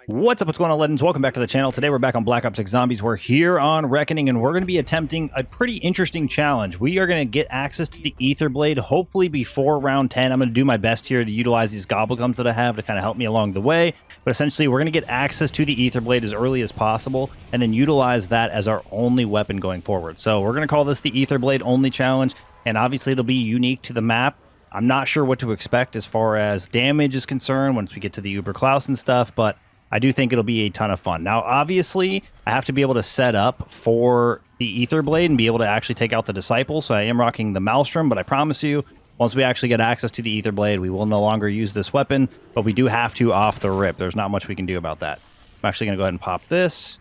What's up, what's going on, Legends? Welcome back to the channel. Today we're back on Black Ops 6 Zombies. We're here on Reckoning, and we're going to be attempting a pretty interesting challenge. We are going to get access to the Aether Blade, hopefully before round 10. I'm going to do my best here to utilize these gobblegums that I have to kind of help me along the way. But essentially, we're going to get access to the Aether Blade as early as possible, and then utilize that as our only weapon going forward. So we're going to call this the Aether Blade only challenge, and obviously it'll be unique to the map. I'm not sure what to expect as far as damage is concerned once we get to the Uber Klaus and stuff, but I do think it'll be a ton of fun. Now, obviously, I have to be able to set up for the Aether Blade and be able to actually take out the Disciple, so I am rocking the Maelstrom, but I promise you, once we actually get access to the Aether Blade, we will no longer use this weapon, but we do have to off the rip. There's not much we can do about that. I'm actually going to go ahead and pop this.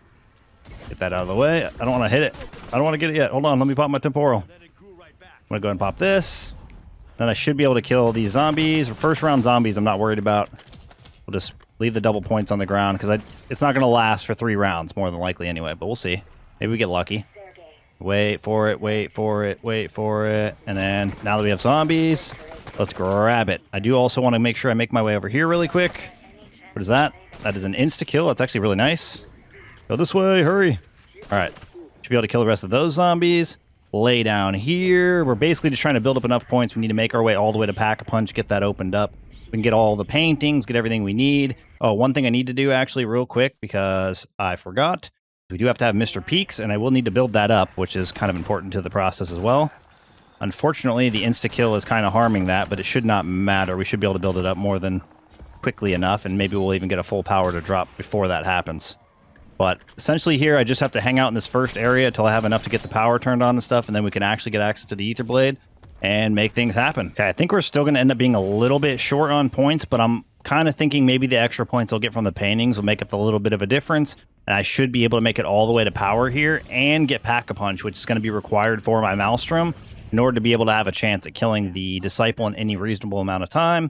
Get that out of the way. I don't want to hit it. I don't want to get it yet. Hold on, let me pop my temporal. I'm going to go ahead and pop this. Then I should be able to kill these zombies. First round zombies I'm not worried about. We'll just leave the double points on the ground because it's not going to last for 3 rounds, more than likely anyway, but we'll see. Maybe we get lucky. Wait for it, wait for it, wait for it. And then, now that we have zombies, let's grab it. I do also want to make sure I make my way over here really quick. What is that? That is an insta-kill. That's actually really nice. Go this way, hurry. All right. Should be able to kill the rest of those zombies. Lay down here. We're basically just trying to build up enough points. We need to make our way all the way to Pack-a-Punch, get that opened up. We can get all the paintings, get everything we need. Oh, one thing I need to do actually real quick because I forgot. We do have to have Mr. Peaks, and I will need to build that up, which is kind of important to the process as well. Unfortunately, the insta-kill is kind of harming that, but it should not matter. We should be able to build it up more than quickly enough, and maybe we'll even get a full power to drop before that happens. But essentially here, I just have to hang out in this first area until I have enough to get the power turned on and stuff, and then we can actually get access to the Aether Blade and make things happen. Okay, I think we're still going to end up being a little bit short on points, but I'm kind of thinking maybe the extra points I'll get from the paintings will make up a little bit of a difference, and I should be able to make it all the way to power here and get Pack-a-Punch, which is going to be required for my Maelstrom in order to be able to have a chance at killing the Disciple in any reasonable amount of time.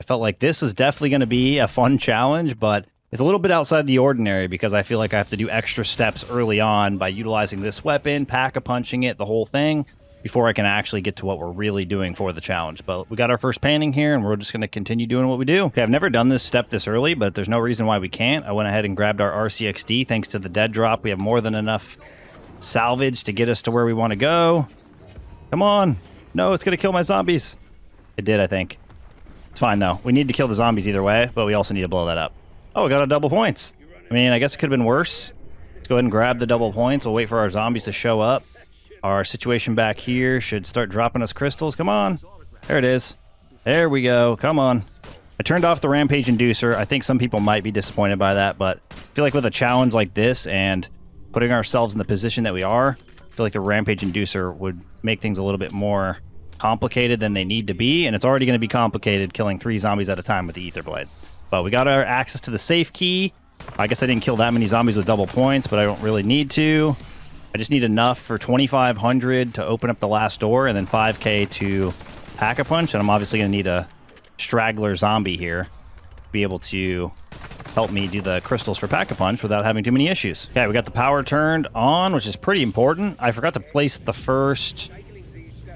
I felt like this was definitely going to be a fun challenge, but it's a little bit outside the ordinary because I feel like I have to do extra steps early on by utilizing this weapon, Pack-a-Punching it, the whole thing, before I can actually get to what we're really doing for the challenge. But we got our first painting here, and we're just going to continue doing what we do. Okay, I've never done this step this early, but there's no reason why we can't. I went ahead and grabbed our RCXD. Thanks to the dead drop, we have more than enough salvage to get us to where we want to go. Come on. No, it's going to kill my zombies. It did, I think. It's fine, though. We need to kill the zombies either way, but we also need to blow that up. Oh, we got a double points. I mean, I guess it could have been worse. Let's go ahead and grab the double points. We'll wait for our zombies to show up. Our situation back here should start dropping us crystals. Come on. There it is. There we go. Come on. I turned off the Rampage Inducer. I think some people might be disappointed by that, but I feel like with a challenge like this and putting ourselves in the position that we are, I feel like the Rampage Inducer would make things a little bit more complicated than they need to be, and it's already going to be complicated killing 3 zombies at a time with the Aether Blade. But we got our access to the safe key. I guess I didn't kill that many zombies with double points, but I don't really need to. I just need enough for 2,500 to open up the last door, and then 5k to Pack-a-Punch, and I'm obviously going to need a straggler zombie here to be able to help me do the crystals for Pack-a-Punch without having too many issues. Okay, we got the power turned on, which is pretty important. I forgot to place the first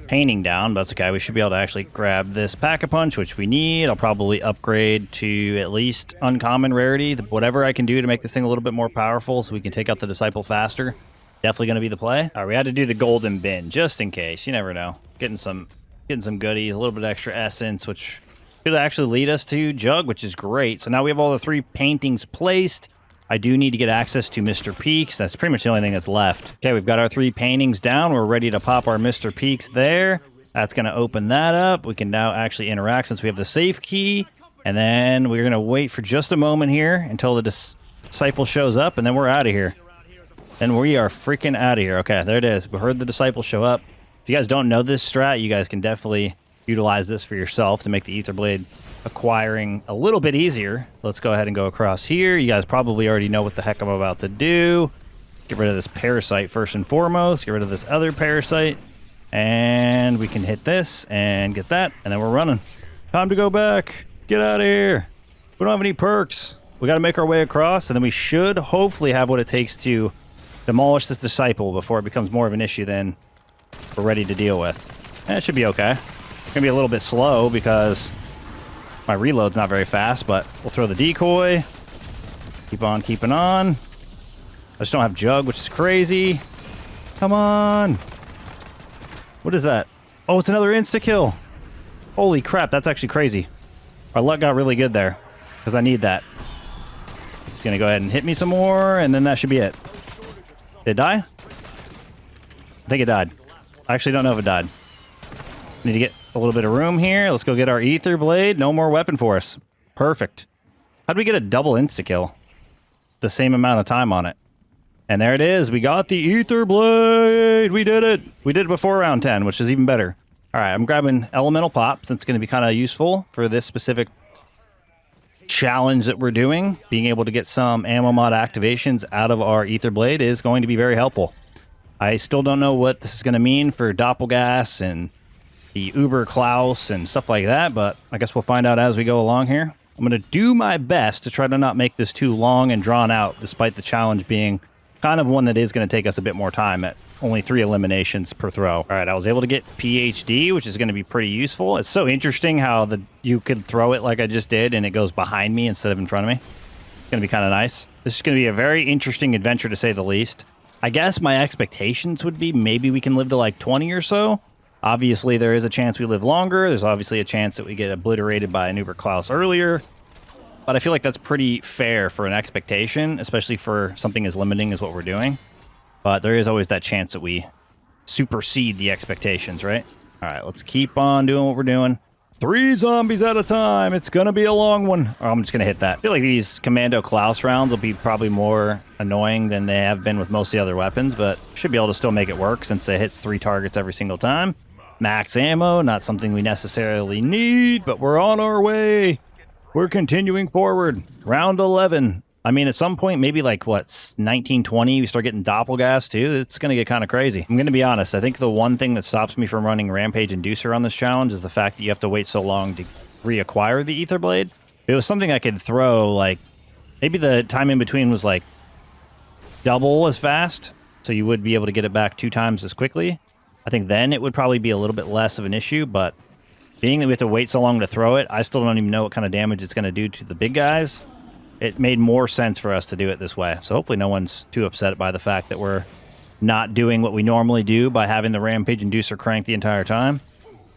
painting down, but that's okay. We should be able to actually grab this Pack-a-Punch, which we need. I'll probably upgrade to at least uncommon rarity, whatever I can do to make this thing a little bit more powerful so we can take out the Disciple faster. Definitely going to be the play. All right, we had to do the golden bin just in case. You never know. Getting some goodies, a little bit of extra essence, which could actually lead us to Jug, which is great. So now we have all the 3 paintings placed. I do need to get access to Mr. Peaks. That's pretty much the only thing that's left. Okay, we've got our 3 paintings down. We're ready to pop our Mr. Peaks there. That's going to open that up. We can now actually interact since we have the safe key. And then we're going to wait for just a moment here until the Disciple shows up, and then we're out of here. And we are freaking out of here. Okay, there it is. We heard the Disciple show up. If you guys don't know this strat, you guys can definitely utilize this for yourself to make the Aether Blade acquiring a little bit easier. Let's go ahead and go across here. You guys probably already know what the heck I'm about to do. Get rid of this parasite first and foremost. Get rid of this other parasite. And we can hit this and get that. And then we're running. Time to go back. Get out of here. We don't have any perks. We got to make our way across, and then we should hopefully have what it takes to demolish this Disciple before it becomes more of an issue than we're ready to deal with. And it should be okay. It's going to be a little bit slow because my reload's not very fast, but we'll throw the decoy. Keep on keeping on. I just don't have Jug, which is crazy. Come on. What is that? Oh, it's another insta-kill. Holy crap, that's actually crazy. Our luck got really good there, because I need that. He's going to go ahead and hit me some more, and then that should be it. Did it die? I think it died. I actually don't know if it died. Need to get a little bit of room here. Let's go get our Aether blade. No more weapon for us. Perfect. How'd we get a double insta-kill? The same amount of time on it. And there it is. We got the Aether blade. We did it. We did it before round 10, which is even better. All right, I'm grabbing Elemental Pop, since it's going to be kind of useful for this specific challenge that we're doing. Being able to get some ammo mod activations out of our Aether blade is going to be very helpful. I still don't know what this is going to mean for Doppelgas and the Uber Klaus and stuff like that, but I guess we'll find out as we go along here. I'm going to do my best to try to not make this too long and drawn out, despite the challenge being kind of one that is going to take us a bit more time at only 3 eliminations per throw. All right, I was able to get PhD, which is going to be pretty useful. It's so interesting how you could throw it like I just did, and it goes behind me instead of in front of me. It's going to be kind of nice. This is going to be a very interesting adventure, to say the least. I guess my expectations would be maybe we can live to like 20 or so. Obviously, there is a chance we live longer. There's obviously a chance that we get obliterated by an Uber Klaus earlier. But I feel like that's pretty fair for an expectation, especially for something as limiting as what we're doing. But there is always that chance that we supersede the expectations, right? All right, let's keep on doing what we're doing. 3 zombies at a time. It's going to be a long one. Oh, I'm just going to hit that. I feel like these Commando Klaus rounds will be probably more annoying than they have been with most of the other weapons, but should be able to still make it work since it hits 3 targets every single time. Max ammo, not something we necessarily need, but we're on our way. We're continuing forward. Round 11. I mean, at some point, maybe like, what, 1920, we start getting Doppelgas too? It's going to get kind of crazy. I'm going to be honest. I think the one thing that stops me from running Rampage Inducer on this challenge is the fact that you have to wait so long to reacquire the Aether Blade. If it was something I could throw, like, maybe the time in between was like double as fast, so you would be able to get it back 2 times as quickly. I think then it would probably be a little bit less of an issue, but being that we have to wait so long to throw it, I still don't even know what kind of damage it's going to do to the big guys. It made more sense for us to do it this way. So hopefully no one's too upset by the fact that we're not doing what we normally do by having the Rampage Inducer crank the entire time.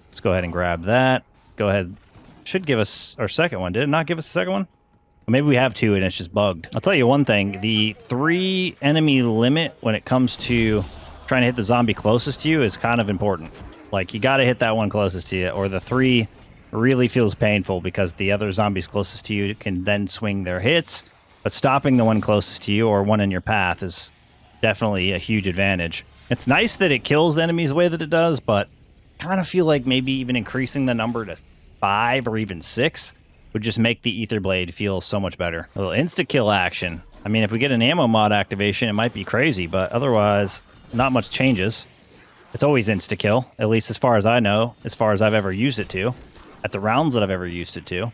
Let's go ahead and grab that. Go ahead. Should give us our second one. Did it not give us the second one? Well, maybe we have 2 and it's just bugged. I'll tell you one thing. The 3 enemy limit when it comes to trying to hit the zombie closest to you is kind of important. Like, you got to hit that one closest to you, or the 3 really feels painful because the other zombies closest to you can then swing their hits, but stopping the one closest to you or one in your path is definitely a huge advantage. It's nice that it kills enemies the way that it does, but kind of feel like maybe even increasing the number to 5 or even 6 would just make the Aether Blade feel so much better. A little insta-kill action. I mean, if we get an ammo mod activation, it might be crazy, but otherwise, not much changes. It's always insta-kill, at least as far as I know, as far as I've ever used it to, at the rounds that I've ever used it to.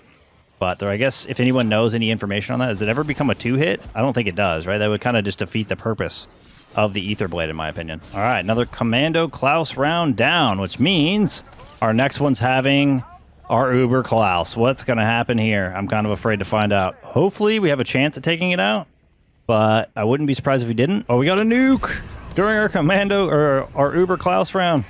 But I guess if anyone knows any information on that, does it ever become a 2-hit? I don't think it does, right? That would kind of just defeat the purpose of the Aether Blade, in my opinion. All right, another Commando Klaus round down, which means our next one's having our Uber Klaus. What's going to happen here? I'm kind of afraid to find out. Hopefully we have a chance at taking it out, but I wouldn't be surprised if we didn't. Oh, we got a nuke during our Commando, or our Uber Klaus round.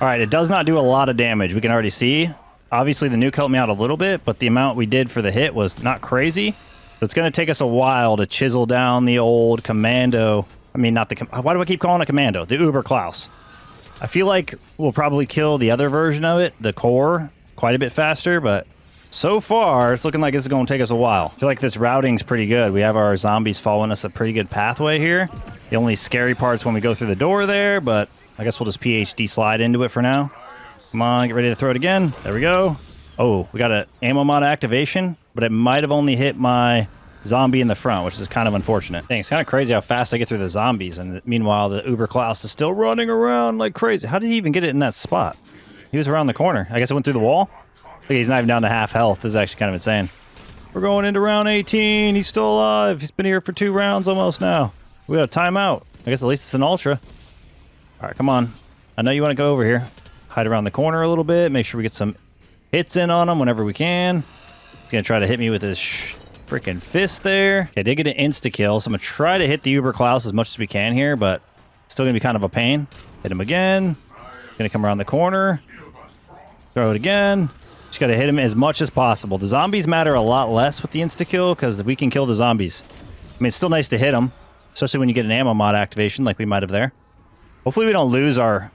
All right, it does not do a lot of damage. We can already see. Obviously, the nuke helped me out a little bit, but the amount we did for the hit was not crazy. So it's going to take us a while to chisel down the old Commando. I mean, not the... Why do I keep calling it Commando? The Uber Klaus. I feel like we'll probably kill the other version of it, the core, quite a bit faster, but so far, it's looking like it's going to take us a while. I feel like this routing's pretty good. We have our zombies following us a pretty good pathway here. The only scary part's when we go through the door there, but I guess we'll just PhD slide into it for now. Come on, get ready to throw it again. There we go. Oh, we got an ammo mod activation, but it might have only hit my zombie in the front, which is kind of unfortunate. Dang, it's kind of crazy how fast I get through the zombies, and meanwhile, the Uber Klaus is still running around like crazy. How did he even get it in that spot? He was around the corner. I guess it went through the wall? Look, he's not even down to half health. This is actually kind of insane. We're going into round 18. He's still alive. He's been here for 2 rounds almost now. We got a timeout. I guess at least it's an ultra. All right, come on. I know you want to go over here. Hide around the corner a little bit. Make sure we get some hits in on him whenever we can. He's going to try to hit me with his freaking fist there. Okay, I did get an insta-kill, so I'm going to try to hit the Uber Klaus as much as we can here, but still going to be kind of a pain. Hit him again. Going to come around the corner. Throw it again. Just got to hit him as much as possible. The zombies matter a lot less with the insta-kill because we can kill the zombies. I mean, it's still nice to hit them, especially when you get an ammo mod activation like we might have there. Hopefully we don't lose our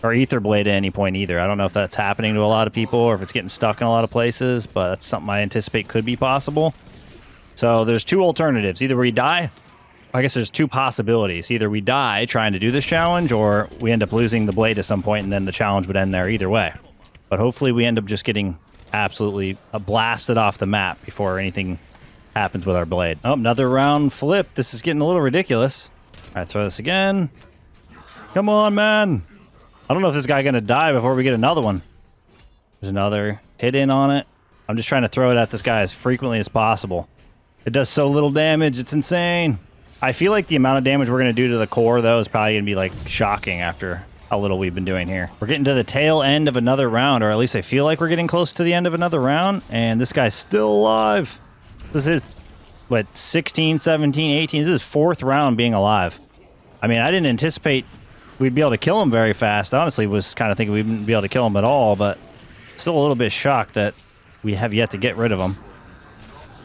Aether blade at any point either. I don't know if that's happening to a lot of people or if it's getting stuck in a lot of places, but that's something I anticipate could be possible. So there's two alternatives. Either we die, I guess there's two possibilities. Either we die trying to do this challenge or we end up losing the blade at some point and then the challenge would end there either way. But hopefully we end up just getting absolutely blasted off the map before anything happens with our blade. Oh, another round flip. This is getting a little ridiculous. All right, throw this again. Come on, man. I don't know if this guy's going to die before we get another one. There's another hit in on it. I'm just trying to throw it at this guy as frequently as possible. It does so little damage. It's insane. I feel like the amount of damage we're going to do to the core, though, is probably going to be, like, shocking after how little we've been doing here. We're getting to the tail end of another round, or at least I feel like we're getting close to the end of another round, and this guy's still alive. This is, what, 16, 17, 18? This is his fourth round being alive. I mean, I didn't anticipate we'd be able to kill him very fast. Honestly, was kind of thinking we wouldn't be able to kill him at all, but still a little bit shocked that we have yet to get rid of him.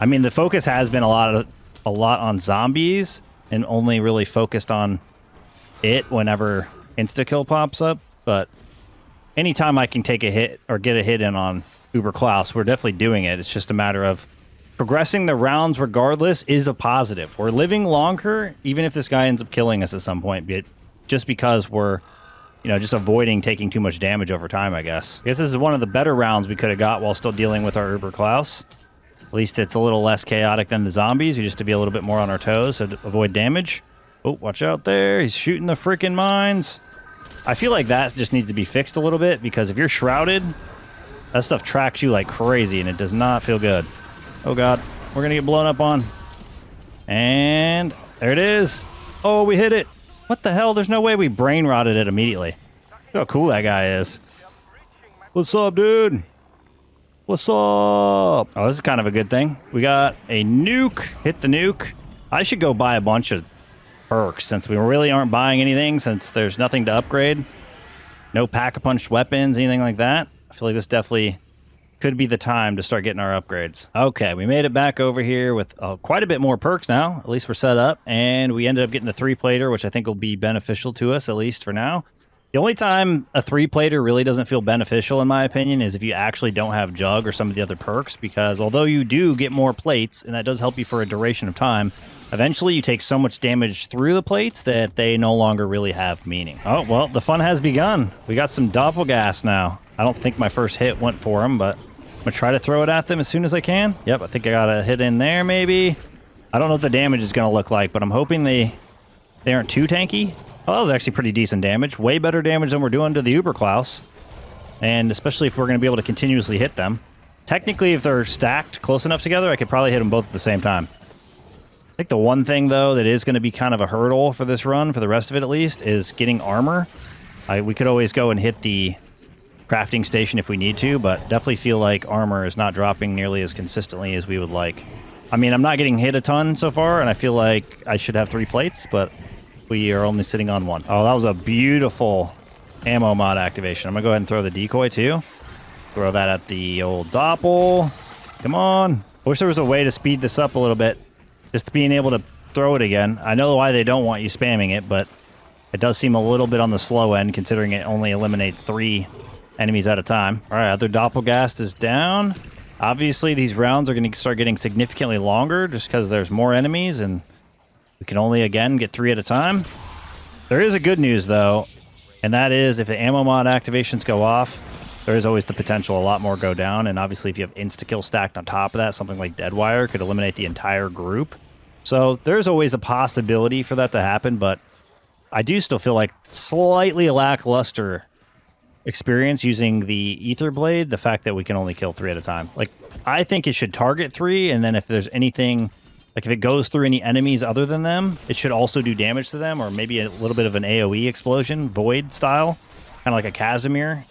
I mean, the focus has been a lot on zombies and only really focused on it whenever insta-kill pops up, but anytime I can take a hit or get a hit in on Uber Klaus, we're definitely doing it. It's just a matter of progressing the rounds regardless is a positive. We're living longer, even if this guy ends up killing us at some point, just because we're, just avoiding taking too much damage over time, I guess. I guess this is one of the better rounds we could have got while still dealing with our Uber Klaus. At least it's a little less chaotic than the zombies. You just to be a little bit more on our toes to avoid damage. Oh, watch out there. He's shooting the freaking mines. I feel like that just needs to be fixed a little bit because if you're shrouded, that stuff tracks you like crazy and it does not feel good. Oh, God. We're going to get blown up on. And there it is. Oh, we hit it. What the hell? There's no way we brain rotted it immediately. Look how cool that guy is. What's up, dude? What's up? Oh, this is kind of a good thing. We got a nuke. Hit the nuke. I should go buy a bunch of perks since we really aren't buying anything since there's nothing to upgrade. No pack-a-punch weapons, anything like that. I feel like this definitely could be the time to start getting our upgrades. Okay, we made it back over here with quite a bit more perks now. At least we're set up. And we ended up getting the 3-plater, which I think will be beneficial to us, at least for now. The only time a 3-plater really doesn't feel beneficial, in my opinion, is if you actually don't have Jug or some of the other perks, because although you do get more plates, and that does help you for a duration of time, eventually you take so much damage through the plates that they no longer really have meaning. Oh, well, the fun has begun. We got some doppelgas now. I don't think my first hit went for him, but I'm going to try to throw it at them as soon as I can. Yep, I think I got a hit in there, maybe. I don't know what the damage is going to look like, but I'm hoping they aren't too tanky. Oh, that was actually pretty decent damage. Way better damage than we're doing to the Uber Klaus. And especially if we're going to be able to continuously hit them. Technically, if they're stacked close enough together, I could probably hit them both at the same time. I think the one thing, though, that is going to be kind of a hurdle for this run, for the rest of it at least, is getting armor. We could always go and hit the crafting station if we need to, but definitely feel like armor is not dropping nearly as consistently as we would like. I mean, I'm not getting hit a ton so far, and I feel like I should have 3 plates, but we are only sitting on 1. Oh, that was a beautiful ammo mod activation. I'm going to go ahead and throw the decoy, too. Throw that at the old doppel. Come on. I wish there was a way to speed this up a little bit. Just being able to throw it again. I know why they don't want you spamming it, but it does seem a little bit on the slow end, considering it only eliminates 3 enemies at a time. All right, other doppelgast is down. Obviously, these rounds are going to start getting significantly longer just because there's more enemies, and we can only, again, get 3 at a time. There is a good news, though, and that is if the ammo mod activations go off, there is always the potential a lot more go down, and obviously if you have insta-kill stacked on top of that, something like Deadwire could eliminate the entire group. So there's always a possibility for that to happen, but I do still feel like slightly lackluster experience using the Aether blade, the fact that we can only kill 3 at a time. Like, I think it should target 3, and then if there's anything, like if it goes through any enemies other than them, it should also do damage to them, or maybe a little bit of an AoE explosion, Void style, kind of like a Casimir,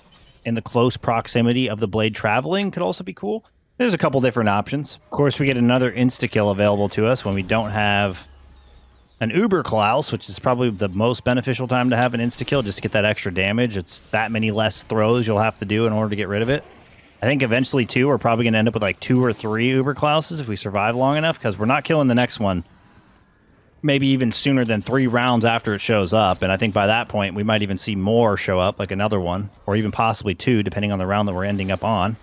in the close proximity of the blade traveling could also be cool. There's a couple different options. Of course, we get another insta-kill available to us when we don't have an Uber Klaus, which is probably the most beneficial time to have an insta-kill just to get that extra damage. It's that many less throws you'll have to do in order to get rid of it. I think eventually, too, we're probably going to end up with like 2 or 3 Uber Klauses if we survive long enough, because we're not killing the next one maybe even sooner than 3 rounds after it shows up. And I think by that point, we might even see more show up, like another one, or even possibly 2, depending on the round that we're ending up on.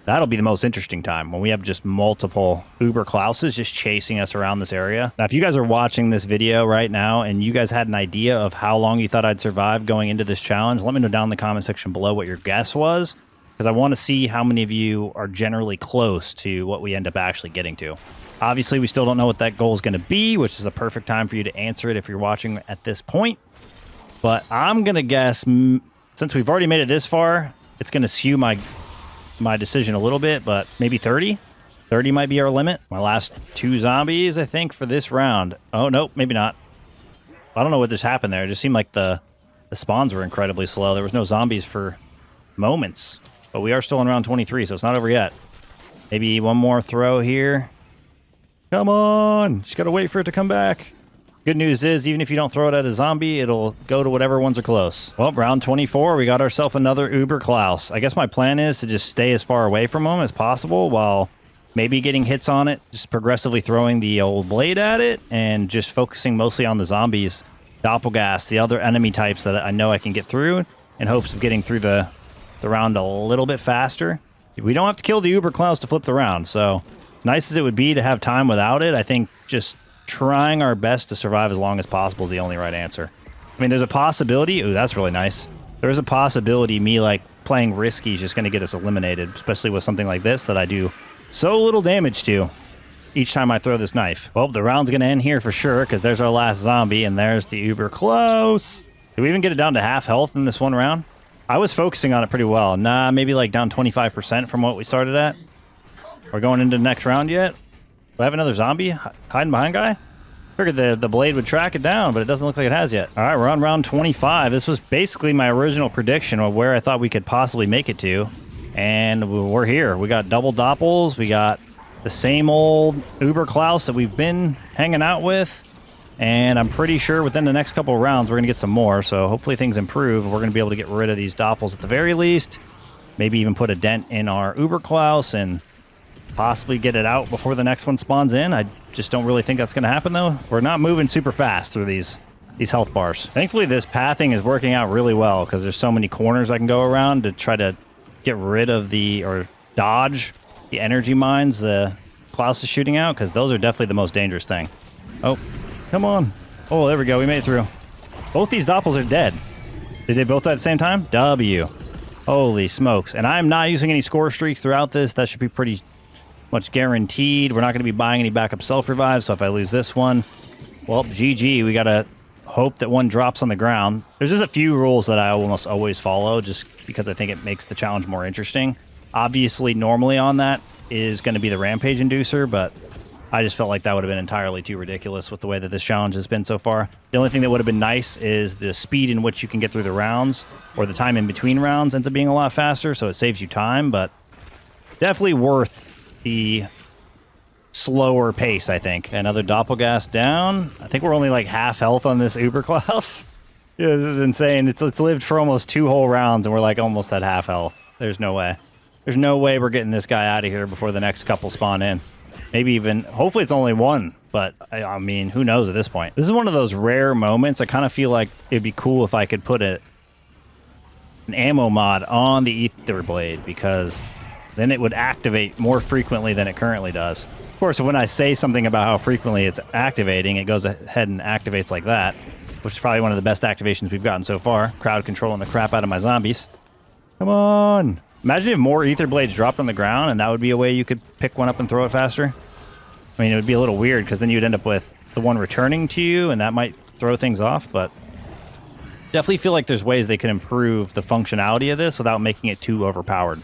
That'll be the most interesting time, when we have just multiple Uber Klauses just chasing us around this area. Now, if you guys are watching this video right now and you guys had an idea of how long you thought I'd survive going into this challenge, let me know down in the comment section below what your guess was, because I want to see how many of you are generally close to what we end up actually getting to. Obviously, we still don't know what that goal is going to be, which is a perfect time for you to answer it if you're watching at this point. But I'm going to guess, since we've already made it this far, it's going to skew my decision a little bit, but maybe 30? 30 might be our limit. My last 2 zombies, I think, for this round. Oh, nope, maybe not. I don't know what just happened there. It just seemed like the spawns were incredibly slow. There was no zombies for moments, but we are still in round 23, so it's not over yet. Maybe one more throw here. Come on! Just gotta wait for it to come back. Good news is, even if you don't throw it at a zombie, it'll go to whatever ones are close. Well, round 24, we got ourselves another Uber Klaus. I guess my plan is to just stay as far away from him as possible while maybe getting hits on it, just progressively throwing the old blade at it, and just focusing mostly on the zombies, doppelgas, the other enemy types that I know I can get through, in hopes of getting through the round a little bit faster. We don't have to kill the Uber Klaus to flip the round, so nice as it would be to have time without it, I think just trying our best to survive as long as possible is the only right answer. I mean, there's a possibility. Ooh, that's really nice. There's a possibility me, like, playing risky is just going to get us eliminated, especially with something like this that I do so little damage to each time I throw this knife. Well, the round's going to end here for sure, because there's our last zombie, and there's the Uber Klaus. Did we even get it down to half health in this one round? I was focusing on it pretty well. Nah, maybe like down 25% from what we started at. We're going into the next round yet? Do I have another zombie hiding behind guy? Figured the blade would track it down, but it doesn't look like it has yet. All right, we're on round 25. This was basically my original prediction of where I thought we could possibly make it to. And we're here. We got double doppels. We got the same old Uber Klaus that we've been hanging out with. And I'm pretty sure within the next couple of rounds, we're going to get some more. So hopefully things improve. We're going to be able to get rid of these doppels at the very least. Maybe even put a dent in our Uber Klaus and possibly get it out before the next one spawns in. I just don't really think that's going to happen, though. We're not moving super fast through these health bars. Thankfully, this pathing is working out really well because there's so many corners I can go around to try to get rid of or dodge the energy mines the Klaus is shooting out, because those are definitely the most dangerous thing. Oh, come on. Oh, there we go. We made it through. Both these doppels are dead. Did they both die at the same time? W. Holy smokes. And I'm not using any score streaks throughout this. That should be pretty much guaranteed. We're not going to be buying any backup self-revives, so if I lose this one, well, GG. We got to hope that one drops on the ground. There's just a few rules that I almost always follow, just because I think it makes the challenge more interesting. Obviously, normally on that is going to be the Rampage Inducer, but I just felt like that would have been entirely too ridiculous with the way that this challenge has been so far. The only thing that would have been nice is the speed in which you can get through the rounds, or the time in between rounds ends up being a lot faster, so it saves you time, but definitely worth the slower pace, I think. Another doppelgas down. I think we're only like half health on this Uber Klaus. Yeah, this is insane. It's lived for almost 2 whole rounds, and we're like almost at half health. There's no way. There's no way we're getting this guy out of here before the next couple spawn in. Maybe even, hopefully it's only one, but I mean, who knows at this point. This is one of those rare moments. I kind of feel like it'd be cool if I could put an ammo mod on the Aether blade, because then it would activate more frequently than it currently does. Of course, when I say something about how frequently it's activating, it goes ahead and activates like that, which is probably one of the best activations we've gotten so far. Crowd controlling the crap out of my zombies. Come on. Imagine if more Aether blades dropped on the ground, and that would be a way you could pick one up and throw it faster. I mean, it would be a little weird, because then you'd end up with the one returning to you, and that might throw things off, but definitely feel like there's ways they can improve the functionality of this without making it too overpowered.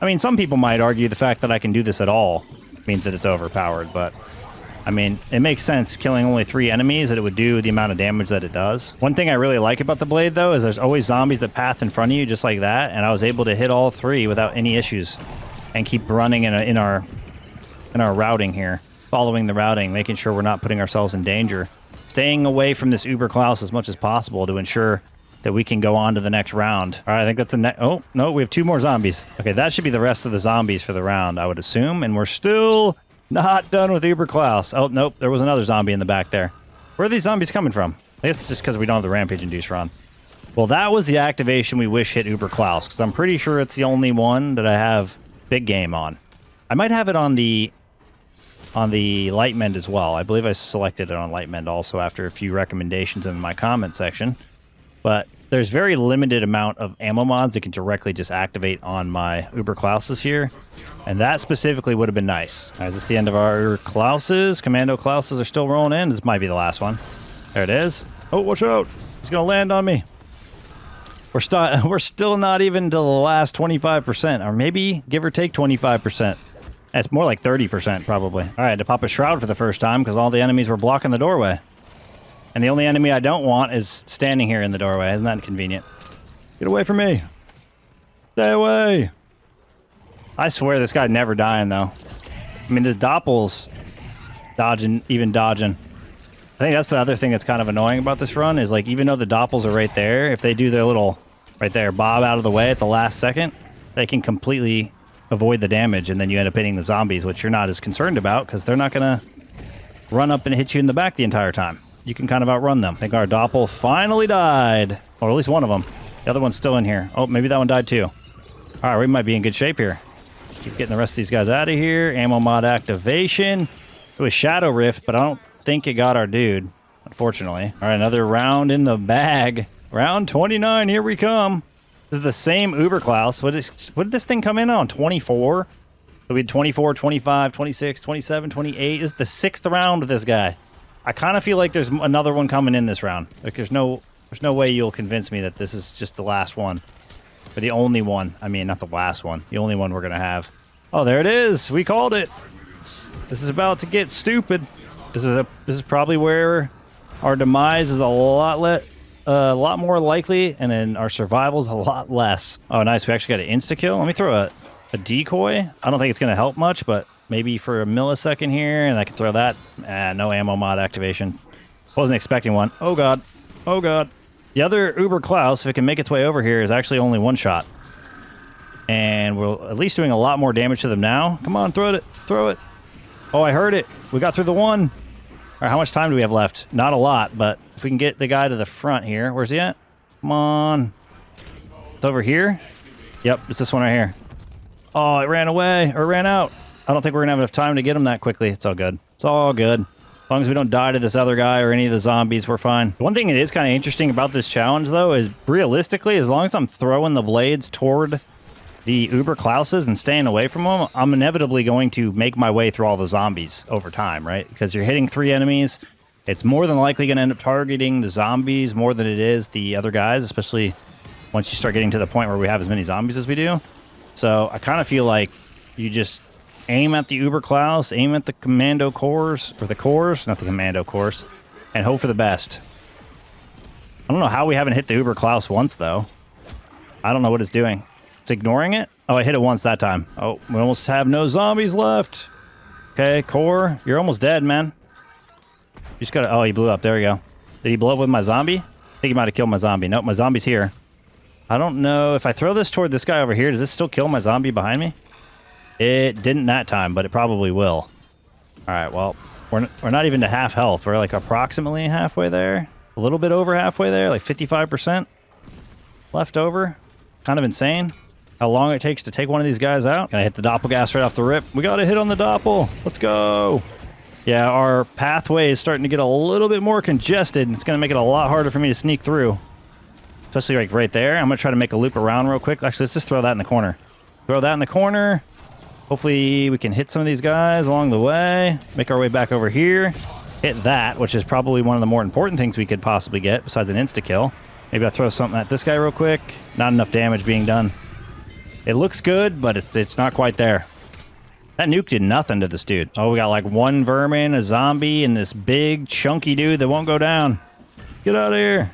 I mean, some people might argue the fact that I can do this at all means that it's overpowered, but I mean, it makes sense killing only 3 enemies that it would do the amount of damage that it does. One thing I really like about the blade, though, is there's always zombies that path in front of you just like that, and I was able to hit all 3 without any issues. and keep running in our routing here, following the routing, making sure we're not putting ourselves in danger, staying away from this Uber Klaus as much as possible to ensure that we can go on to the next round. All right, I think that's the next. Oh, no, we have 2 more zombies. Okay, that should be the rest of the zombies for the round, I would assume. And we're still not done with Uber Klaus. Oh, nope, there was another zombie in the back there. Where are these zombies coming from? I guess it's just because we don't have the Rampage Inducer on. Well, that was the activation we wish hit Uber Klaus, because I'm pretty sure it's the only one that I have big game on. I might have it on the light mend as well. I believe I selected it on light mend also after a few recommendations in my comment section. But there's very limited amount of ammo mods that can directly just activate on my Uber Klauses here. And that specifically would have been nice. All right, is this the end of our Klauses? Commando Klauses are still rolling in. This might be the last one. There it is. Oh, watch out. He's going to land on me. We're still not even to the last 25%. Or maybe give or take 25%. It's more like 30% probably. All right, to pop a shroud for the first time because all the enemies were blocking the doorway. And the only enemy I don't want is standing here in the doorway. Isn't that convenient? Get away from me. Stay away. I swear this guy never dying, though. I mean, this Doppel's dodging, even dodging. I think that's the other thing that's kind of annoying about this run is, like, even though the Doppels are right there, if they do their little, right there, bob out of the way at the last second, they can completely avoid the damage, and then you end up hitting the zombies, which you're not as concerned about because they're not going to run up and hit you in the back the entire time. You can kind of outrun them. I think our Doppel finally died. Or at least one of them. The other one's still in here. Oh, maybe that one died too. All right, we might be in good shape here. Keep getting the rest of these guys out of here. Ammo mod activation. It was Shadow Rift, but I don't think it got our dude, unfortunately. All right, another round in the bag. Round 29, here we come. This is the same Uber Klaus. What did this thing come in on? 24? So we had 24, 25, 26, 27, 28. This is the 6th round with this guy. I kind of feel like there's another one coming in this round. Like there's no way you'll convince me that this is just the last one. Or the only one. I mean, not the last one. The only one we're going to have. Oh, there it is. We called it. This is about to get stupid. This is probably where our demise is a lot more likely, and then our survival is a lot less. Oh, nice. We actually got an insta-kill. Let me throw a decoy. I don't think it's going to help much, but maybe for a millisecond here, and I can throw that. No ammo mod activation. Wasn't expecting one. Oh, God. Oh, God. The other Uber Klaus, if it can make its way over here, is actually only 1 shot. And we're at least doing a lot more damage to them now. Come on, throw it. Throw it. Oh, I heard it. We got through the one. All right, how much time do we have left? Not a lot, but if we can get the guy to the front here. Where's he at? Come on. It's over here? Yep, it's this one right here. Oh, it ran away, or ran out. I don't think we're going to have enough time to get him that quickly. It's all good. It's all good. As long as we don't die to this other guy or any of the zombies, we're fine. One thing that is kind of interesting about this challenge, though, is realistically, as long as I'm throwing the blades toward the Uber Klauses and staying away from them, I'm inevitably going to make my way through all the zombies over time, right? Because you're hitting 3 enemies. It's more than likely going to end up targeting the zombies more than it is the other guys, especially once you start getting to the point where we have as many zombies as we do. So I kind of feel like you just aim at the Uber Klaus, aim at the commando cores, or the cores, not the commando cores, and hope for the best. I don't know how we haven't hit the Uber Klaus once, though. I don't know what it's doing. It's ignoring it? Oh, I hit it once that time. Oh, we almost have no zombies left. Okay, core, you're almost dead, man. You just gotta... Oh, he blew up. There we go. Did he blow up with my zombie? I think he might have killed my zombie. Nope, my zombie's here. I don't know. If I throw this toward this guy over here, does this still kill my zombie behind me? It didn't that time, but it probably will. All right, well, we're not even to half health. We're like approximately halfway there. A little bit over halfway there, like 55% left over. Kind of insane how long it takes to take one of these guys out. Can I hit the doppelgas right off the rip? We got a hit on the doppel. Let's go. Yeah, our pathway is starting to get a little bit more congested, and it's going to make it a lot harder for me to sneak through. Especially like right there. I'm going to try to make a loop around real quick. Actually, let's just throw that in the corner. Throw that in the corner. Hopefully we can hit some of these guys along the way. Make our way back over here. Hit that, which is probably one of the more important things we could possibly get besides an insta-kill. Maybe I'll throw something at this guy real quick. Not enough damage being done. It looks good, but it's not quite there. That nuke did nothing to this dude. Oh, we got like 1 vermin, a zombie, and this big chunky dude that won't go down. Get out of here.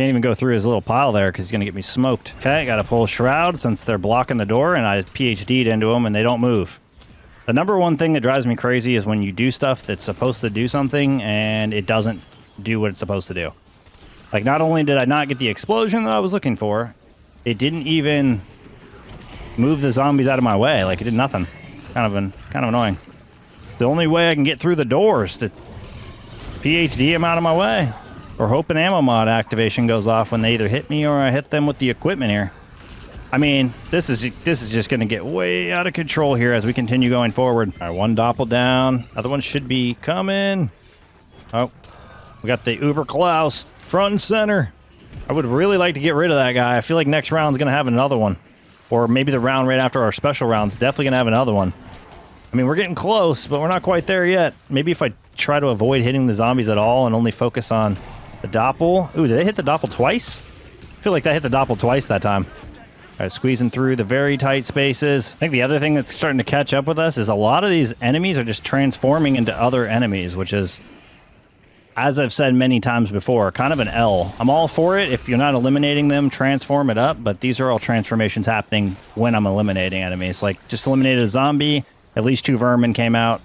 Can't even go through his little pile there because he's going to get me smoked. Okay, got a full shroud since they're blocking the door, and I PhD'd into them and they don't move. The number one thing that drives me crazy is when you do stuff that's supposed to do something and it doesn't do what it's supposed to do. Like, not only did I not get the explosion that I was looking for, it didn't even move the zombies out of my way. Like, it did nothing. Kind of annoying. The only way I can get through the doors to PhD them out of my way. Or hope an ammo mod activation goes off when they either hit me or I hit them with the equipment here. I mean, this is just going to get way out of control here as we continue going forward. All right, one doppel down. Other one should be coming. Oh, we got the Uber Klaus front and center. I would really like to get rid of that guy. I feel like next round's going to have another one. Or maybe the round right after our special round's definitely going to have another one. I mean, we're getting close, but we're not quite there yet. Maybe if I try to avoid hitting the zombies at all and only focus on the doppel. Ooh, did they hit the doppel twice? I feel like that hit the doppel twice that time. All right, squeezing through the very tight spaces. I think the other thing that's starting to catch up with us is a lot of these enemies are just transforming into other enemies, which is, as I've said many times before, kind of an L. I'm all for it. If you're not eliminating them, transform it up. But these are all transformations happening when I'm eliminating enemies. Like, just eliminated a zombie, at least 2 vermin came out.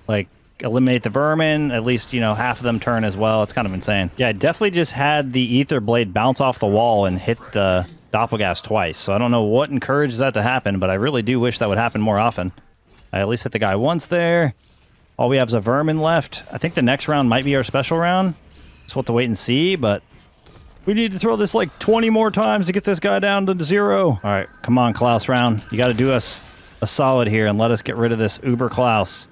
Like, eliminate the vermin, at least, you know, half of them turn as well. It's kind of insane. Yeah, I definitely just had the Aether blade bounce off the wall and hit the doppelgas twice. So I don't know what encourages that to happen, but I really do wish that would happen more often. I at least hit the guy once there. All we have is a vermin left. I think the next round might be our special round. Just we'll have to wait and see, but we need to throw this like 20 more times to get this guy down to 0. All right, come on, Klaus round. You got to do us a solid here and let us get rid of this Uber Klaus.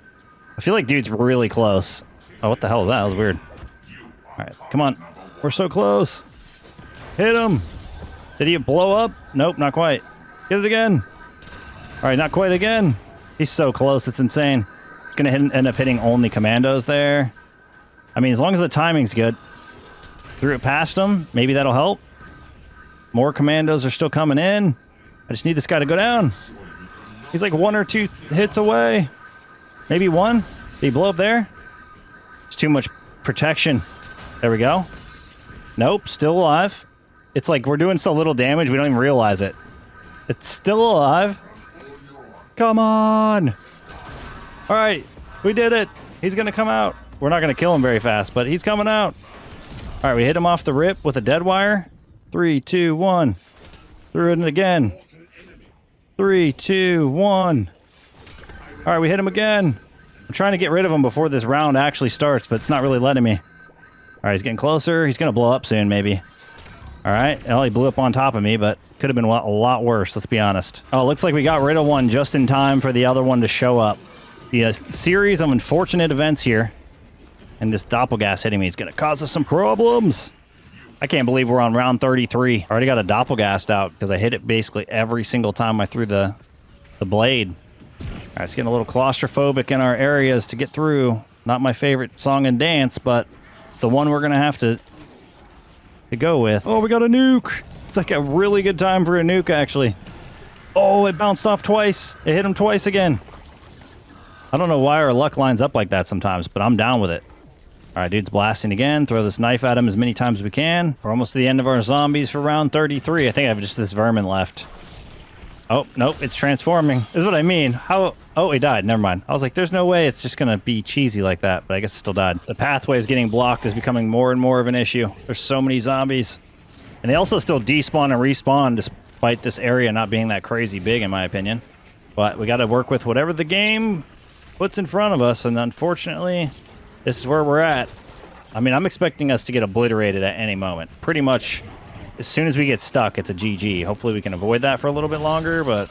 I feel like dude's really close. Oh, what the hell was that? That was weird. All right, come on. We're so close. Hit him. Did he blow up? Nope, not quite. Get it again. All right, not quite again. He's so close. It's insane. It's going to end up hitting only commandos there. I mean, as long as the timing's good. Threw it past him. Maybe that'll help. More commandos are still coming in. I just need this guy to go down. He's like 1 or 2 hits away. Maybe 1. Did he blow up there? It's too much protection. There we go. Nope, still alive. It's like we're doing so little damage, we don't even realize it. It's still alive. Come on. All right, we did it. He's going to come out. We're not going to kill him very fast, but he's coming out. All right, we hit him off the rip with a dead wire. 3, 2, 1. Threw it again. 3, 2, 1. All right, we hit him again. I'm trying to get rid of him before this round actually starts, but it's not really letting me. All right, he's getting closer. He's going to blow up soon, maybe. All right. Well, he blew up on top of me, but could have been a lot worse, let's be honest. Oh, looks like we got rid of one just in time for the other one to show up. The series of unfortunate events here, and this doppelgas hitting me is going to cause us some problems. I can't believe we're on round 33. I already got a doppelgast out because I hit it basically every single time I threw the blade. All right, it's getting a little claustrophobic in our areas to get through. Not my favorite song and dance, but it's the one we're going to have to go with. Oh, we got a nuke. It's like a really good time for a nuke, actually. Oh, it bounced off twice. It hit him twice again. I don't know why our luck lines up like that sometimes, but I'm down with it. All right, dude's blasting again. Throw this knife at him as many times as we can. We're almost to the end of our zombies for round 33. I think I have just this vermin left. Oh, nope, it's transforming. This is what I mean. How? Oh, he died. Never mind. I was like, there's no way it's just going to be cheesy like that, but I guess it still died. The pathway is getting blocked is becoming more and more of an issue. There's so many zombies. And they also still despawn and respawn despite this area not being that crazy big, in my opinion. But we got to work with whatever the game puts in front of us, and unfortunately, this is where we're at. I mean, I'm expecting us to get obliterated at any moment. Pretty much, as soon as we get stuck, it's a GG. Hopefully we can avoid that for a little bit longer, but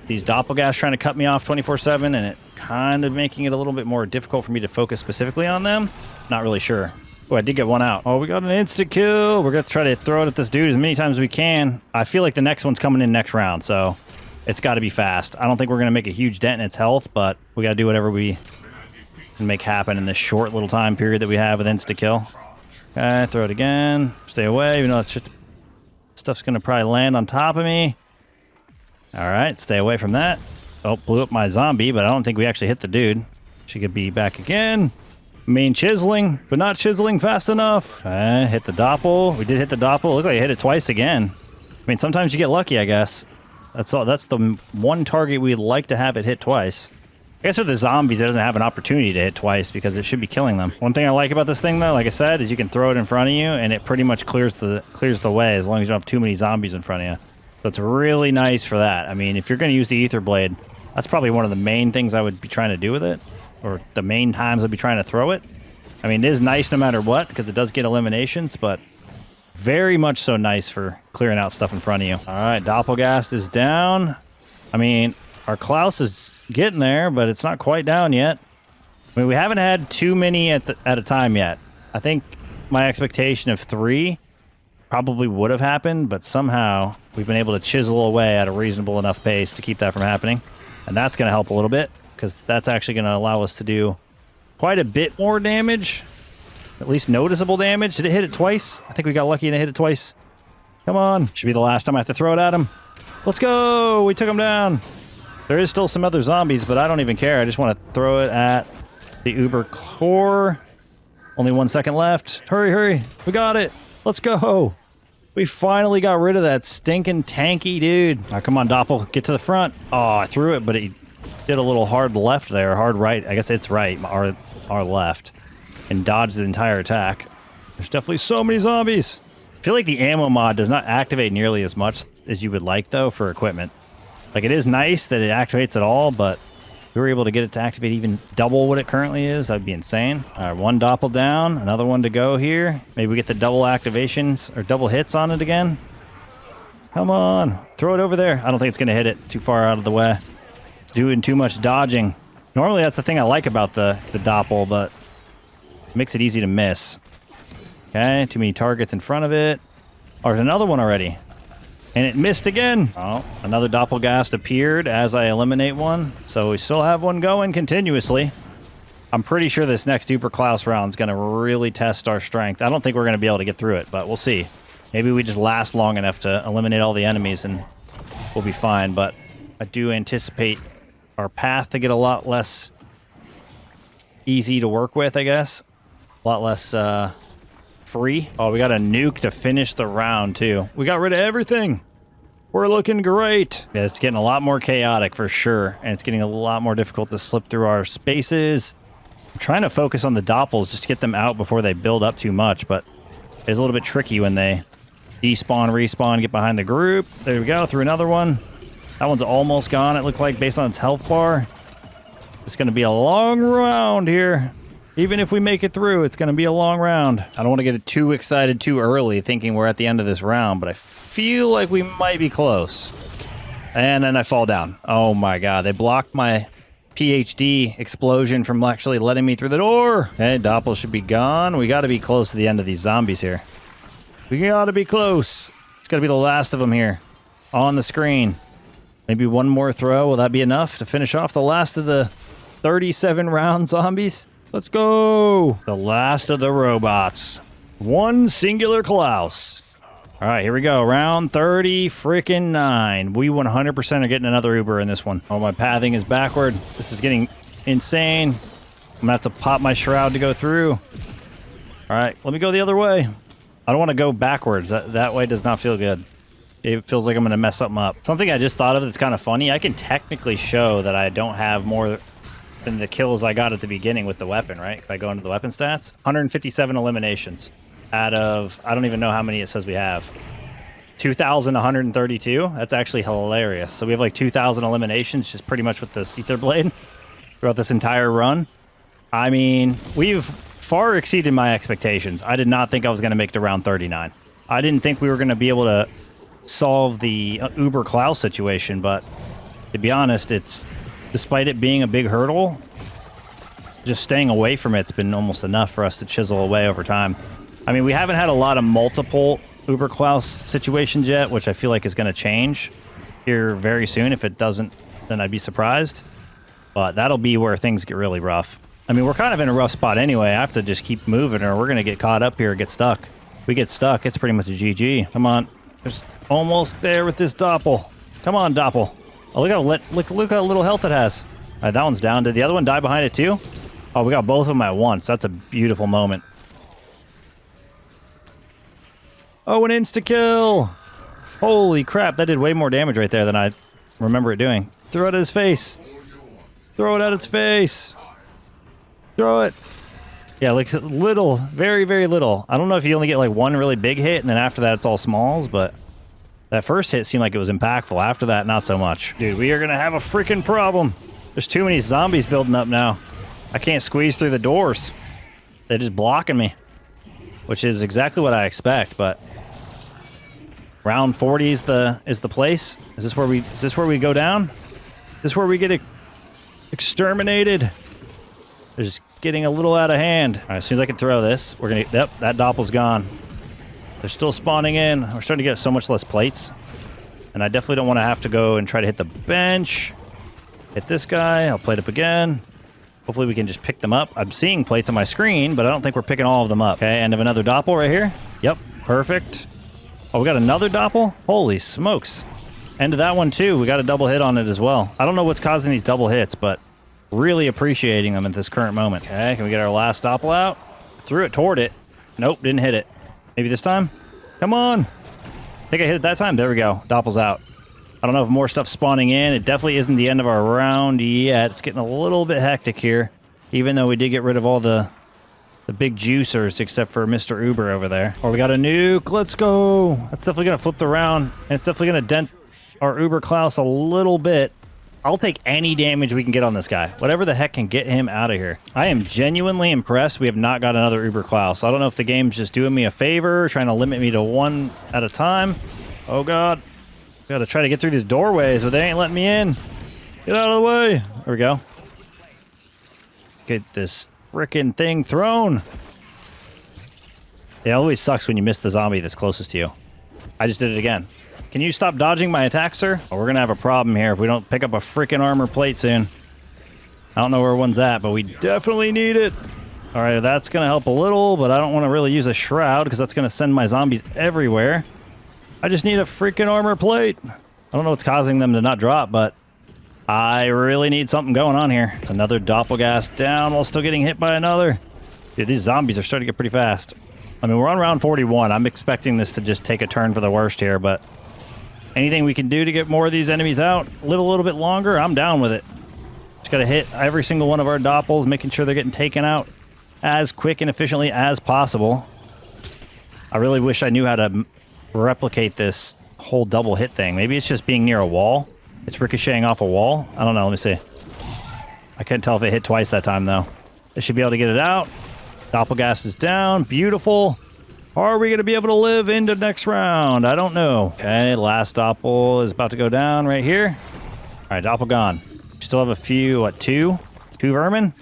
these doppelgas trying to cut me off 24/7, and it kind of making it a little bit more difficult for me to focus specifically on them. Not really sure. Oh, I did get one out. Oh, we got an instant kill. We're going to try to throw it at this dude as many times as we can. I feel like the next one's coming in next round, so it's got to be fast. I don't think we're going to make a huge dent in its health, but we got to do whatever we can make happen in this short little time period that we have with insta-kill. Okay, throw it again. Stay away, even though it's just stuff's going to probably land on top of me. All right, stay away from that. Oh, blew up my zombie, but I don't think we actually hit the dude. She could be back again. I mean, chiseling, but not chiseling fast enough. Hit the doppel. We did hit the doppel. Look like I hit it twice again. I mean, sometimes you get lucky, I guess. That's all. That's the one target we'd like to have it hit twice. I guess with the zombies, it doesn't have an opportunity to hit twice because it should be killing them. One thing I like about this thing, though, like I said, is you can throw it in front of you, and it pretty much clears the way as long as you don't have too many zombies in front of you. So it's really nice for that. I mean, if you're going to use the Aether Blade, that's probably one of the main things I would be trying to do with it, or the main times I'd be trying to throw it. I mean, it is nice no matter what because it does get eliminations, but very much so nice for clearing out stuff in front of you. All right, Doppelgast is down. I mean, our Klaus is getting there, but it's not quite down yet. I mean, we haven't had too many at a time yet. I think my expectation of 3 probably would have happened, but somehow we've been able to chisel away at a reasonable enough pace to keep that from happening. And that's going to help a little bit because that's actually going to allow us to do quite a bit more damage, at least noticeable damage. Did it hit it twice? I think we got lucky and it hit it twice. Come on. Should be the last time I have to throw it at him. Let's go. We took him down. There is still some other zombies, but I don't even care. I just want to throw it at the Uber core. Only 1 second left. Hurry, hurry. We got it. Let's go. We finally got rid of that stinking tanky dude. All right, come on, Doppel. Get to the front. Oh, I threw it, but he did a little hard left there. Hard right. I guess it's right. Our left. And dodged the entire attack. There's definitely so many zombies. I feel like the ammo mod does not activate nearly as much as you would like, though, for equipment. Like, it is nice that it activates it all, but if we were able to get it to activate even double what it currently is, that'd be insane. All right, 1 doppel down, another one to go here. Maybe we get the double activations or double hits on it again. Come on, throw it over there. I don't think it's going to hit it too far out of the way. It's doing too much dodging. Normally, that's the thing I like about the doppel, but it makes it easy to miss. Okay, too many targets in front of it. Oh, there's another one already. And it missed again. Oh, another Doppelgast appeared as I eliminate one. So we still have one going continuously. I'm pretty sure this next Super Klaus round is going to really test our strength. I don't think we're going to be able to get through it, but we'll see. Maybe we just last long enough to eliminate all the enemies and we'll be fine. But I do anticipate our path to get a lot less easy to work with, I guess. A lot less free. Oh, we got a nuke to finish the round, too. We got rid of everything. We're looking great. Yeah, it's getting a lot more chaotic for sure, and it's getting a lot more difficult to slip through our spaces. I'm trying to focus on the doppels just to get them out before they build up too much, but it's a little bit tricky when they despawn, respawn, get behind the group. There we go, through another one. That one's almost gone, it looked like, based on its health bar. It's going to be a long round here. Even if we make it through, it's going to be a long round. I don't want to get too excited too early thinking we're at the end of this round, but I feel like we might be close. And then I fall down. Oh my god, they blocked my PhD explosion from actually letting me through the door. Okay, Doppel should be gone. We got to be close to the end of these zombies here. We got to be close. It's got to be the last of them here on the screen. Maybe one more throw. Will that be enough to finish off the last of the 37 round zombies? Let's go! The last of the robots. One singular Klaus. All right, here we go. Round 30 freaking 9. We 100% are getting another Uber in this one. Oh, my pathing is backward. This is getting insane. I'm gonna have to pop my shroud to go through. All right, let me go the other way. I don't want to go backwards. That way does not feel good. It feels like I'm gonna mess something up. Something I just thought of that's kind of funny. I can technically show that I don't have more than the kills I got at the beginning with the weapon, right? If I go into the weapon stats, 157 eliminations out of, I don't even know how many it says we have. 2,132. That's actually hilarious. So we have like 2,000 eliminations just pretty much with this Aether Blade throughout this entire run. I mean, we've far exceeded my expectations. I did not think I was going to make it to round 39. I didn't think we were going to be able to solve the Uber Klaus situation, but to be honest, it's, despite it being a big hurdle, just staying away from it's been almost enough for us to chisel away over time. I mean, we haven't had a lot of multiple Uber Klaus situations yet, which I feel like is going to change here very soon. If it doesn't, then I'd be surprised. But that'll be where things get really rough. I mean, we're kind of in a rough spot anyway. I have to just keep moving or we're going to get caught up here, get stuck. If we get stuck, it's pretty much a GG. Come on. There's almost there with this Doppel. Come on, Doppel. Oh, look how little health it has. All right, that one's down. Did the other one die behind it too? Oh, we got both of them at once. That's a beautiful moment. Oh, an insta-kill! Holy crap, that did way more damage right there than I remember it doing. Throw it at his face. Throw it at its face. Throw it. Yeah, like little, very, very little. I don't know if you only get like one really big hit, and then after that it's all smalls, but that first hit seemed like it was impactful. After that, not so much. Dude, we are gonna have a freaking problem. There's too many zombies building up now. I can't squeeze through the doors. They're just blocking me, which is exactly what I expect, but round 40 is the place. Is this where we go down? Is this where we get exterminated? They're just getting a little out of hand. All right, as soon as I can throw this, we're gonna. Yep, that doppel's gone. They're still spawning in. We're starting to get so much less plates, and I definitely don't want to have to go and try to hit the bench. Hit this guy. I'll plate up again. Hopefully we can just pick them up. I'm seeing plates on my screen, but I don't think we're picking all of them up. Okay, end of another doppel right here. Yep, perfect. Oh, we got another doppel? Holy smokes. End of that one too. We got a double hit on it as well. I don't know what's causing these double hits, but really appreciating them at this current moment. Okay, can we get our last doppel out? Threw it toward it. Nope, didn't hit it. Maybe this time? Come on. I think I hit it that time. There we go. Doppel's out. I don't know if more stuff's spawning in. It definitely isn't the end of our round yet. It's getting a little bit hectic here, even though we did get rid of all the big juicers except for Mr. Uber over there. Oh, we got a nuke. Let's go. That's definitely going to flip the round, and it's definitely going to dent our Uber Klaus a little bit. I'll take any damage we can get on this guy. Whatever the heck can get him out of here. I am genuinely impressed we have not got another Uber Klaus. I don't know if the game's just doing me a favor, trying to limit me to one at a time. Oh, God. Gotta try to get through these doorways, but they ain't letting me in. Get out of the way. There we go. Get this frickin' thing thrown. It always sucks when you miss the zombie that's closest to you. I just did it again. Can you stop dodging my attack, sir? Oh, we're gonna have a problem here if we don't pick up a frickin' armor plate soon. I don't know where one's at, but we definitely need it. All right, that's gonna help a little, but I don't want to really use a shroud because that's gonna send my zombies everywhere. I just need a freaking armor plate. I don't know what's causing them to not drop, but I really need something going on here. It's another doppelgas down while still getting hit by another. Dude, these zombies are starting to get pretty fast. I mean, we're on round 41. I'm expecting this to just take a turn for the worst here, but anything we can do to get more of these enemies out, live a little bit longer, I'm down with it. Just gotta hit every single one of our doppels, making sure they're getting taken out as quick and efficiently as possible. I really wish I knew how to replicate this whole double hit thing. Maybe it's just being near a wall. It's ricocheting off a wall. I don't know. Let me see. I couldn't tell if it hit twice that time, though. They should be able to get it out. Doppelgas is down. Beautiful. Are we going to be able to live into next round? I don't know. Okay, last doppel is about to go down right here. All right, doppel gone. Still have a few, what, two vermin?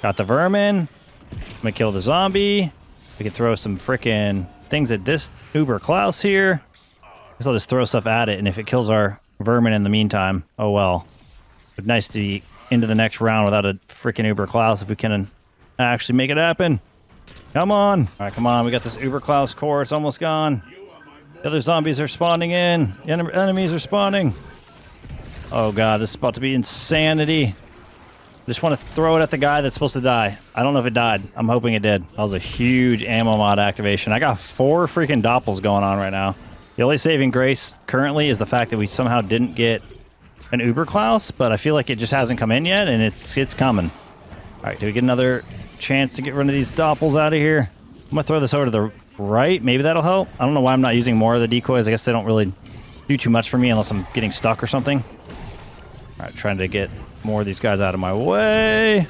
Got the vermin. I'm going to kill the zombie. We can throw some frickin' things at this Uber Klaus here. I guess I'll just throw stuff at it, and if it kills our vermin in the meantime, oh well. But nice to be into the next round without a freaking Uber Klaus if we can actually make it happen. Come on. All right, come on. We got this Uber Klaus core. It's almost gone. The other zombies are spawning in. The enemies are spawning. Oh god, this is about to be insanity. I just want to throw it at the guy that's supposed to die. I don't know if it died. I'm hoping it did. That was a huge ammo mod activation. I got 4 freaking doppels going on right now. The only saving grace currently is the fact that we somehow didn't get an Uber Klaus, but I feel like it just hasn't come in yet, and it's coming. All right, do we get another chance to get rid of these doppels out of here? I'm going to throw this over to the right. Maybe that'll help. I don't know why I'm not using more of the decoys. I guess they don't really do too much for me unless I'm getting stuck or something. All right, trying to get more of these guys out of my way.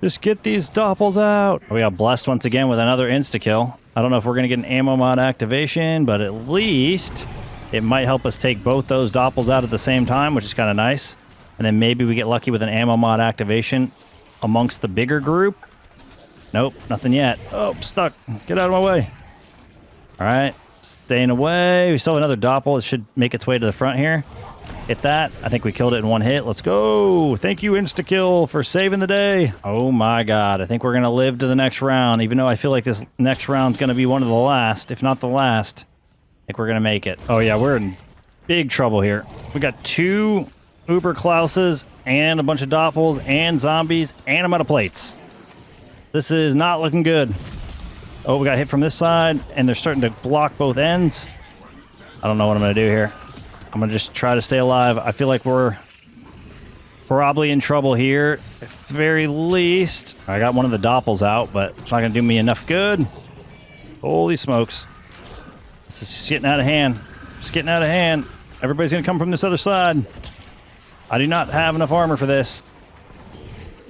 Just get these doppels out. We got blessed once again with another insta-kill. I don't know if we're going to get an ammo mod activation, but at least it might help us take both those doppels out at the same time, which is kind of nice. And then maybe we get lucky with an ammo mod activation amongst the bigger group. Nope, nothing yet. Oh, stuck. Get out of my way. All right, staying away. We still have another doppel. It should make its way to the front here. Hit that. I think we killed it in one hit. Let's go. Thank you, Insta-Kill, for saving the day. Oh my god. I think we're going to live to the next round, even though I feel like this next round's going to be one of the last, if not the last. I think we're going to make it. Oh yeah, we're in big trouble here. We got 2 Uber Klauses and a bunch of doppels and zombies, and I'm out of plates. This is not looking good. Oh, we got hit from this side, and they're starting to block both ends. I don't know what I'm going to do here. I'm going to just try to stay alive. I feel like we're probably in trouble here, at the very least. I got one of the doppels out, but it's not going to do me enough good. Holy smokes. This is just getting out of hand. Just getting out of hand. Everybody's going to come from this other side. I do not have enough armor for this.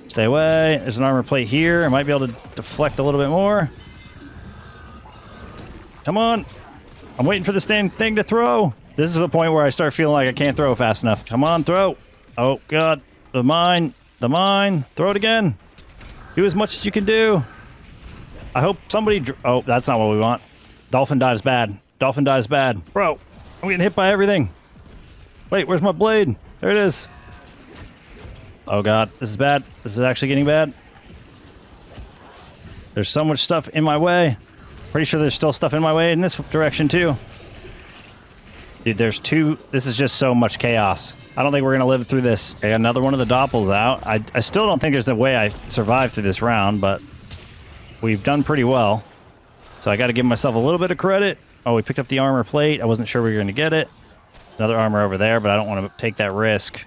Stay away. There's an armor plate here. I might be able to deflect a little bit more. Come on. I'm waiting for this damn thing to throw. This is the point where I start feeling like I can't throw fast enough. Come on, throw. Oh, God. The mine. The mine. Throw it again. Do as much as you can do. I hope somebody... Oh, that's not what we want. Dolphin dives bad. Dolphin dives bad. Bro, I'm getting hit by everything. Wait, where's my blade? There it is. Oh, God. This is bad. This is actually getting bad. There's so much stuff in my way. Pretty sure there's still stuff in my way in this direction, too. Dude, there's two... This is just so much chaos. I don't think we're going to live through this. I got another one of the doppels out. I still don't think there's a way I survived through this round, but we've done pretty well. So I got to give myself a little bit of credit. Oh, we picked up the armor plate. I wasn't sure we were going to get it. Another armor over there, but I don't want to take that risk.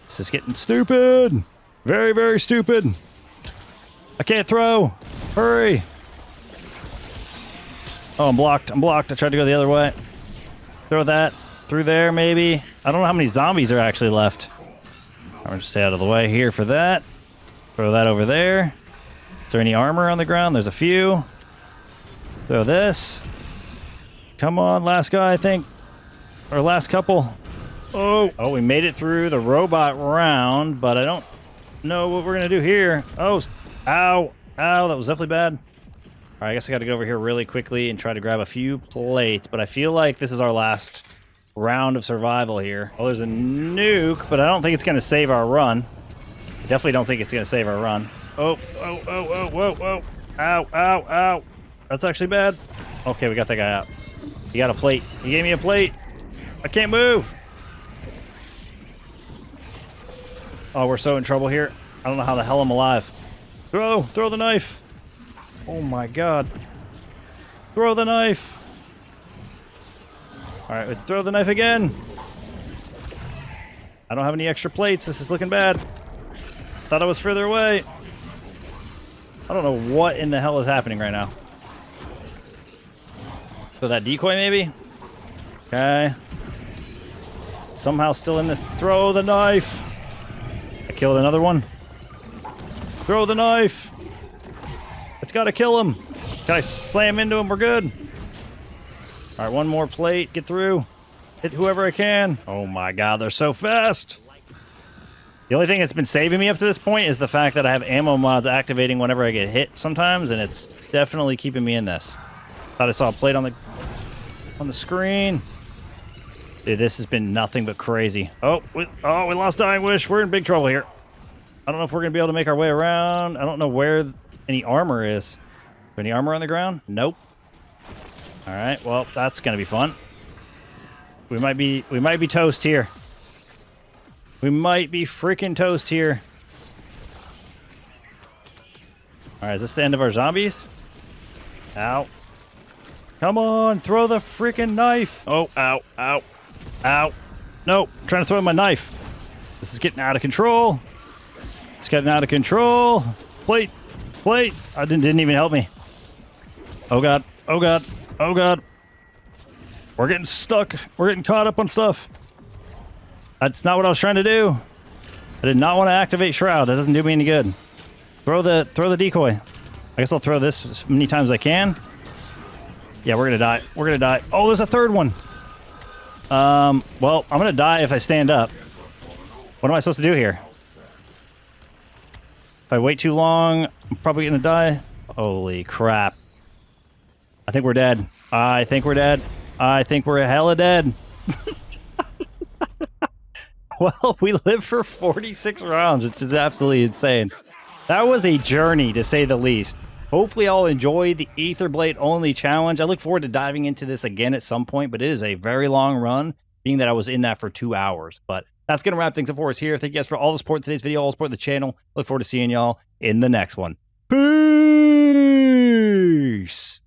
This is getting stupid. Very, very stupid. I can't throw. Hurry. Oh, I'm blocked. I'm blocked. I tried to go the other way. Throw that through there, maybe. I don't know how many zombies are actually left. I'm going to stay out of the way here for that. Throw that over there. Is there any armor on the ground? There's a few. Throw this. Come on, last guy, I think. Or last couple. Oh, we made it through the robot round, but I don't know what we're going to do here. Oh, ow. Ow, that was definitely bad. All right, I guess I got to go over here really quickly and try to grab a few plates, but I feel like this is our last round of survival here. Oh, there's a nuke, but I don't think it's going to save our run. I definitely don't think it's going to save our run. Oh, whoa. Ow, ow, ow. That's actually bad. Okay, we got that guy out. He got a plate. He gave me a plate. I can't move. Oh, we're so in trouble here. I don't know how the hell I'm alive. Throw the knife. Oh my God. Throw the knife. All right, let's throw the knife again. I don't have any extra plates. This is looking bad. Thought I was further away. I don't know what in the hell is happening right now. So that decoy maybe? Okay. Somehow still in this. Throw the knife. I killed another one. Throw the knife. It's got to kill him. Can I slam into him? We're good. All right, one more plate. Get through. Hit whoever I can. Oh my God, they're so fast. The only thing that's been saving me up to this point is the fact that I have ammo mods activating whenever I get hit sometimes, and it's definitely keeping me in this. Thought I saw a plate on the screen. Dude, this has been nothing but crazy. Oh, we lost Dying Wish. We're in big trouble here. I don't know if we're going to be able to make our way around. I don't know where any armor is. Any armor on the ground? Nope. All right, well, that's going to be fun. We might be toast here. We might be freaking toast here. All right, is this the end of our zombies? Ow. Come on, throw the freaking knife. Oh, ow, ow, ow. No, I'm trying to throw my knife. This is getting out of control. It's getting out of control. Plate. I didn't even help me. Oh God. We're getting stuck. We're getting caught up on stuff. That's not what I was trying to do. I did not want to activate Shroud. That doesn't do me any good. Throw the decoy. I guess I'll throw this as many times as I can. Yeah, we're gonna die. Oh, there's a third one. Well, I'm gonna die if I stand up. What am I supposed to do here? If I wait too long, I'm probably gonna die. Holy crap. I think we're dead. I think we're hella dead. Well, we lived for 46 rounds, which is absolutely insane. That was a journey, to say the least. Hopefully I'll enjoy the Aether Blade only challenge. I look forward to diving into this again at some point, but it is a very long run, being that I was in that for 2 hours. But that's going to wrap things up for us here. Thank you guys for all the support in today's video, all the support in the channel. Look forward to seeing y'all in the next one. Peace! Peace.